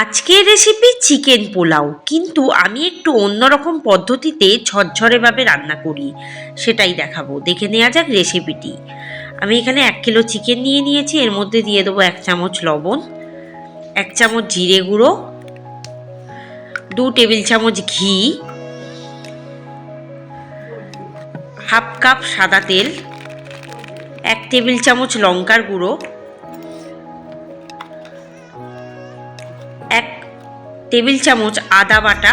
আজকের recipe chicken pulao, কিন্তু আমি একটু অন্যরকম পদ্ধতিতে ঝরঝরেভাবে রান্না করি, সেটাই দেখাবো। দেখে নেওয়া যাক রেসিপিটি। আমি এখানে 1 কিলো চিকেন নিয়ে নিয়েছি। এর মধ্যে দিয়ে দেবো 1 চামচ লবণ, 1 চামচ জিরে গুঁড়ো, 2 টেবিল চামচ ঘি, হাফ কাপ সাদা তেল, 1 টেবিল চামচ লঙ্কার গুঁড়ো, 1 টেবিল চামচ আদা বাটা,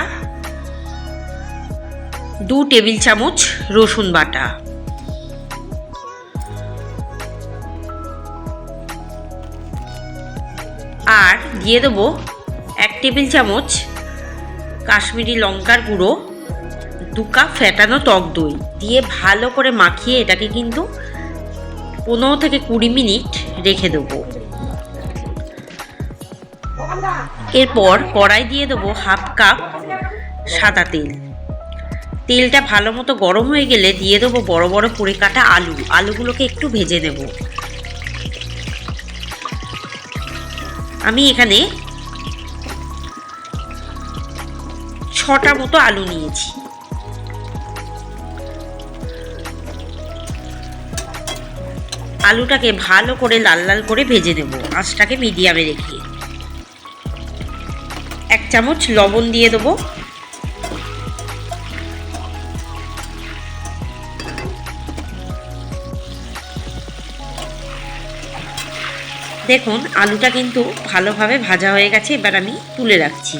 2 টেবিল চামচ রসুন বাটা। আর দিয়ে দেবো 1 টেবিল চামচ কাশ্মীরি লঙ্কার গুঁড়ো, 2 কাপ ফেটানো টক দই দিয়ে ভালো করে মাখিয়ে এটাকে কিন্তু 15 থেকে 20 মিনিট রেখে দেবো। এরপর কড়াই দিয়ে দেবো হাফ কাপ সাদা তেল। তেলটা ভালো মতো গরম হয়ে গেলে দিয়ে দেবো বড় বড় করে কাটা আলুগুলোকে একটু ভেজে নেব। আমি এখানে 6টা মতো আলু নিয়েছি। আলুটাকে ভালো করে লাল লাল করে ভেজে নেব, আঁচটাকে মিডিয়ামে রেখে। 1 চামচ লবণ দিয়ে দেবো। দেখুন আলুটা কিন্তু ভালোভাবে ভাজা হয়ে গেছে। এবার আমি তুলে রাখছি।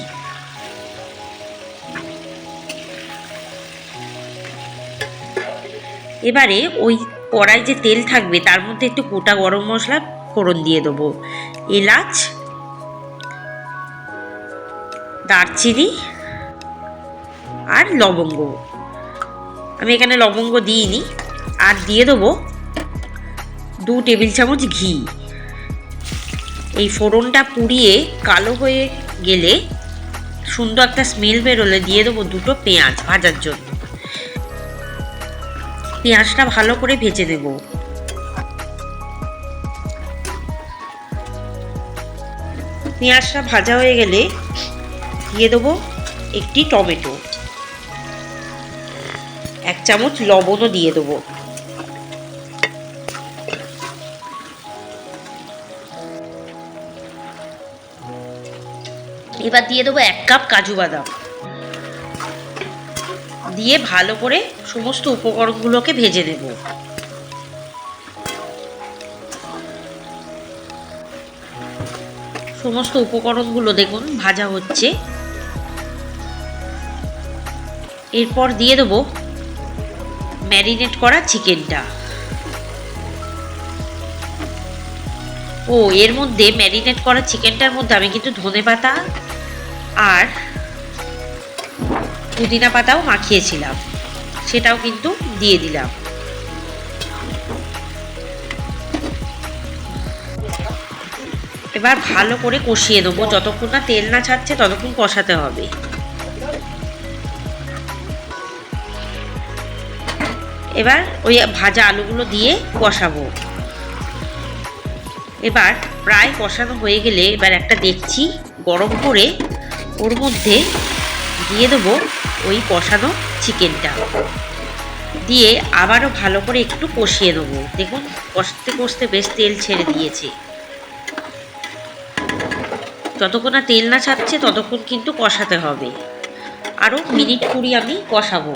এবারে ওই কড়াই যে তেল থাকবে তার মধ্যে একটু গোটা গরম মশলা ফোড়ন দিয়ে দেবো। এলাচ, দারচিনি আর লবঙ্গ। আমি এখানে লবঙ্গ দিইনি। আর দিয়ে দেবো 2 টেবিল চামচ ঘি। এই ফোড়নটা পুড়িয়ে কালো হয়ে গেলে, সুন্দর একটা স্মেল বেরোলে দিয়ে দেবো 2টো পেঁয়াজ ভাজার জন্য। পেঁয়াজটা ভালো করে ভেজে নেব। পেঁয়াজটা ভাজা হয়ে গেলে দিয়ে দেবো একটি টমেটো, 1 চামচ লবণও দিয়ে দেবো। এবার দিয়ে দেবো 1 কাপ কাজু বাদাম দিয়ে ভালো করে সমস্ত উপকরণগুলোকে ভেজে নেব। সমস্ত উপকরণগুলো দেখুন ভাজা হচ্ছে। এরপর দিয়ে দেবো ম্যারিনেট করা চিকেনটা। এর মধ্যে ম্যারিনেট করা চিকেনটার মধ্যে আমি কিন্তু ধনেপাতা আর পুদিনা পাতাও মাখিয়েছিলাম, সেটাও কিন্তু দিয়ে দিলাম। এবার ভালো করে কষিয়ে দেবো। যতক্ষণ না তেল না ছাড়ছে ততক্ষণ কষাতে হবে। এবার ওই ভাজা আলুগুলো দিয়ে কষাবো। এবার প্রায় কষানো হয়ে গেলে এবার একটা ডেকচি গরম করে ওর মধ্যে দিয়ে দেবো ওই কষানো চিকেনটা দিয়ে আবারও ভালো করে একটু কষিয়ে নেবো। দেখুন কষতে কষতে বেশ তেল ছেড়ে দিয়েছে। যতক্ষণ না তেল না ছাড়ছে ততক্ষণ কিন্তু কষাতে হবে। আরও মিনিট 20 আমি কষাবো।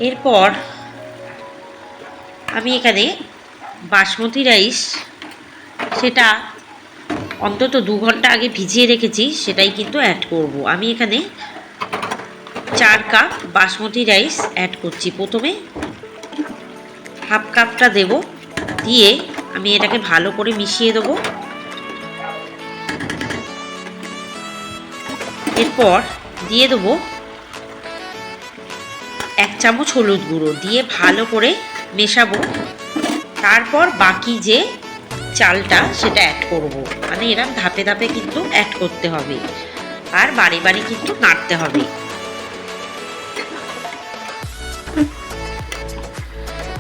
এরপর আমি এখানে বাসমতি রাইস, সেটা অন্তত 2 ঘন্টা আগে ভিজিয়ে রেখেছি, সেটাই কিন্তু অ্যাড করব। আমি এখানে 4 কাপ বাসমতি রাইস অ্যাড করছি। প্রথমে হাফ কাপটা দেব, দিয়ে আমি এটাকে ভালো করে মিশিয়ে দেবো। এরপর দিয়ে দেবো 1 চামচ হলুদ গুঁড়ো দিয়ে ভালো করে মেশাবো। তারপর বাকি যে চালটা সেটা অ্যাড করব। মানে এরকম ধাপে ধাপে কিন্তু অ্যাড করতে হবে, আর বাড়ি বাড়ি কিন্তু নাড়তে হবে।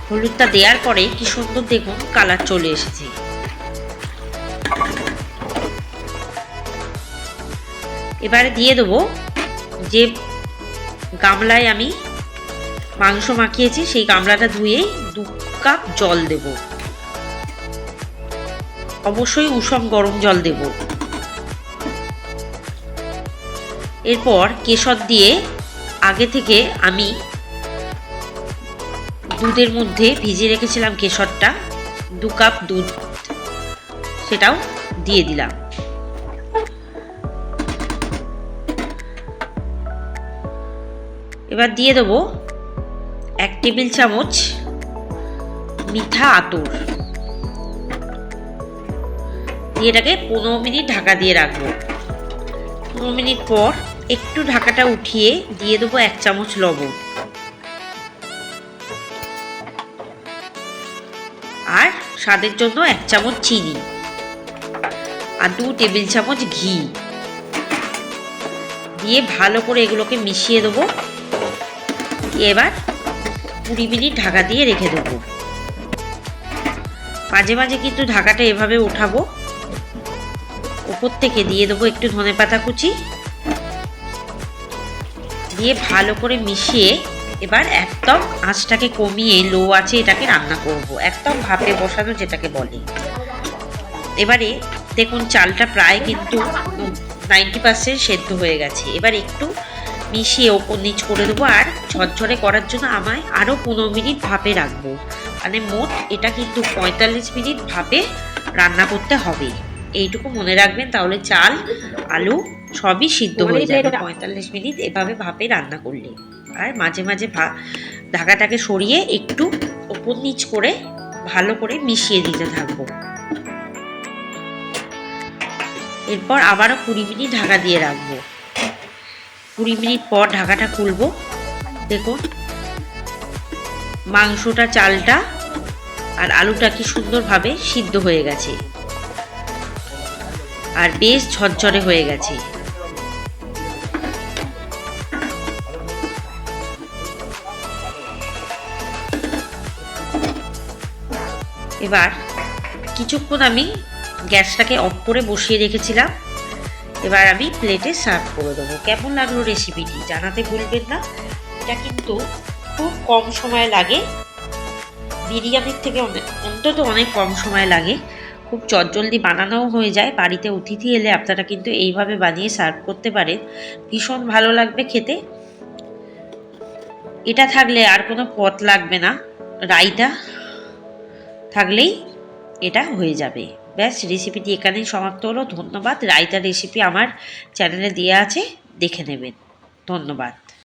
হলুদটা দেওয়ার পরে কি সুন্দর দেখুন কালার চলে এসেছে। এবারে দিয়ে দেবো যে গামলায় আমি মাংস মাখিয়েছি, সেই গামলাটা ধুয়েই 2 কাপ জল দেব। অবশ্যই উষম গরম জল দেব। এরপর কেশর দিয়ে আগে থেকে আমি দুধের মধ্যে ভিজিয়ে রেখেছিলাম কেশরটা, 2 কাপ দুধ, সেটাও দিয়ে দিলাম। এবার দিয়ে দেবো 1 টেবিল চামচ মিঠা আতর, দিয়ে এটাকে 15 মিনিট ঢাকা দিয়ে রাখবো। 15 মিনিট পর একটু ঢাকাটা উঠিয়ে দিয়ে দেবো 1 চামচ লবণ আর স্বাদের জন্য 1 চামচ চিনি আর 2 টেবিল চামচ ঘি দিয়ে ভালো করে এগুলোকে মিশিয়ে দেবো। এবার 20 মিনিট ঢাকা দিয়ে রেখে দেবো। মাঝে মাঝে কিন্তু ঢাকাটা এভাবে উঠাবো। উপর থেকে দিয়ে দেবো একটু ধনেপাতা কুচি, দিয়ে ভালো করে মিশিয়ে এবার একদম আঁচটাকে কমিয়ে লো আঁচে এটাকে রান্না করব, একদম ভাপে বসানো যেটাকে বলে। এবারে দেখুন চালটা প্রায় কিন্তু 90% সেদ্ধ হয়ে গেছে। এবার একটু মিশিয়ে ওপর নিচ করে দেবো আর ঝরঝরে করার জন্য আমায় আরও 15 মিনিট ভাপে রাখবো। মানে মোট এটা কিন্তু 45 মিনিট ভাপে রান্না করতে হবে, এইটুকু মনে রাখবেন, তাহলে চাল আলু সবই সিদ্ধ হয়ে যাবে 45 মিনিট এভাবে ভাপে রান্না করলে। আর মাঝে মাঝে ঢাকাটাকে সরিয়ে একটু ওপর নিচ করে ভালো করে মিশিয়ে দিতে থাকবো। এরপর আবারও 20 মিনিট ঢাকা দিয়ে রাখবো। 20 মিনিট পর ঢাকাটা খুলবো। দেখুন মাংসটা, চালটা আর আলুটা কি সুন্দরভাবে সিদ্ধ হয়ে গেছে আর বেশ ঝরঝরে হয়ে গেছে। এবার কিছুক্ষণ আমি গ্যাসটাকে অফ করে বসিয়ে রেখেছিলাম। এবার আমি প্লেটে সার্ভ করে দেবো। কেমন লাগলো রেসিপিটি জানাতে ভুলবেন না। এটা কিন্তু খুব কম সময় লাগে, বিরিয়ানির থেকে অন্তত অনেক কম সময় লাগে, খুব চটজলদি বানানোও হয়ে যায়। বাড়িতে অতিথি এলে আপনারা কিন্তু এইভাবে বানিয়ে সার্ভ করতে পারেন, ভীষণ ভালো লাগবে খেতে। এটা থাকলে আর কোনো পদ লাগবে না, রায়তা থাকলেই এটা হয়ে যাবে। ব্যাস, রেসিপিটি এখানেই সমাপ্ত হলো। ধন্যবাদ। রায়তার রেসিপি আমার চ্যানেলে দেওয়া আছে, দেখে নেবেন। ধন্যবাদ।